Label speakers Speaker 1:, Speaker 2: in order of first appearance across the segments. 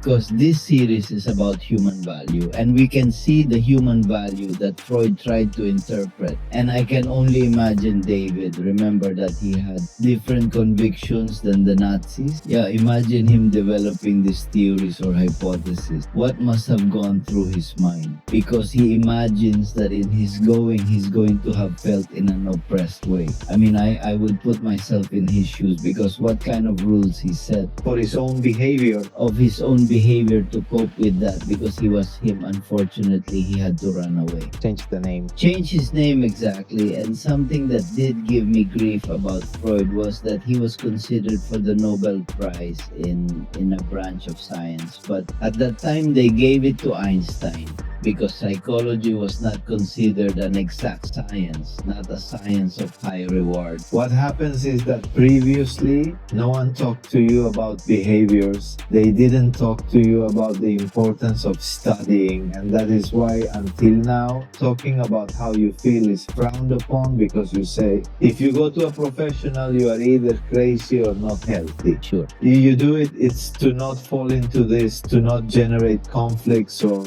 Speaker 1: because this series is about human value, and we can see the human value that Freud tried to interpret. And I can only imagine David. Remember that he had different convictions than the Nazis? Yeah, imagine him developing these theories or hypotheses. What must have gone through his mind? Because he imagines that in his going, he's going to have felt in an oppressed way. I mean, I would put myself in his shoes, because what kind of rules he set
Speaker 2: for his own behavior.
Speaker 1: of his own behavior to cope with that, because he was him. Unfortunately, he had to run away.
Speaker 2: Change the name.
Speaker 1: Change his name, exactly. And something that did give me grief about Freud was that he was considered for the Nobel Prize in a branch of science. But at that time, they gave it to Einstein, because psychology was not considered an exact science, not a science of high reward.
Speaker 2: What happens is that previously, no one talked to you about behaviors. They didn't talk to you about the importance of studying, and that is why until now, talking about how you feel is frowned upon, because you say, if you go to a professional, you are either crazy or not healthy.
Speaker 1: Sure.
Speaker 2: You do it, it's to not fall into this, to not generate conflicts, or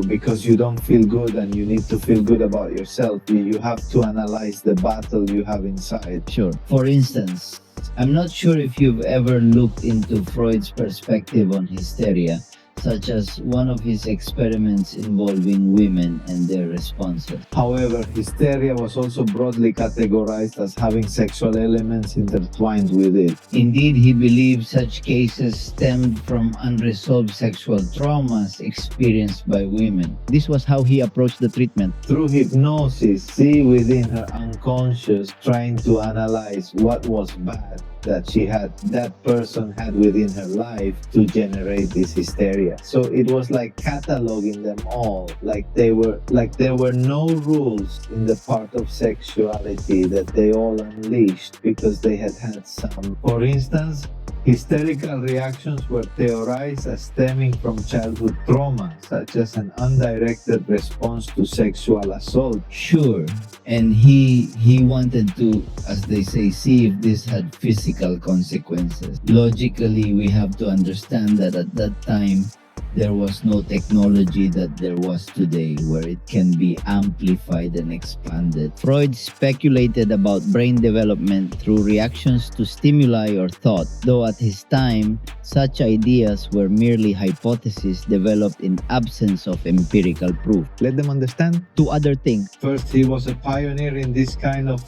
Speaker 2: because you don't feel good and you need to feel good about yourself. You have to analyze the battle you have inside.
Speaker 1: Sure. For instance, I'm not sure if you've ever looked into Freud's perspective on hysteria, such as one of his experiments involving women and their responses.
Speaker 2: However, hysteria was also broadly categorized as having sexual elements intertwined with it.
Speaker 1: Indeed, he believes such cases stemmed from unresolved sexual traumas experienced by women. This was how he approached the treatment.
Speaker 2: Through hypnosis, see within her unconscious, trying to analyze what was bad that person had within her life to generate this hysteria. So it was like cataloging them all, like there were no rules in the part of sexuality that they all unleashed because they had some. For instance, hysterical reactions were theorized as stemming from childhood trauma, such as an undirected response to sexual assault.
Speaker 1: Sure. And he wanted to, as they say, see if this had physical consequences. Logically, we have to understand that at that time, there was no technology that there was today where it can be amplified and expanded. Freud speculated about brain development through reactions to stimuli or thought, though at his time, such ideas were merely hypotheses developed in absence of empirical proof.
Speaker 2: Let them understand.
Speaker 1: Two other things.
Speaker 2: First, he was a pioneer in this kind of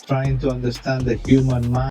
Speaker 2: trying to understand the human mind.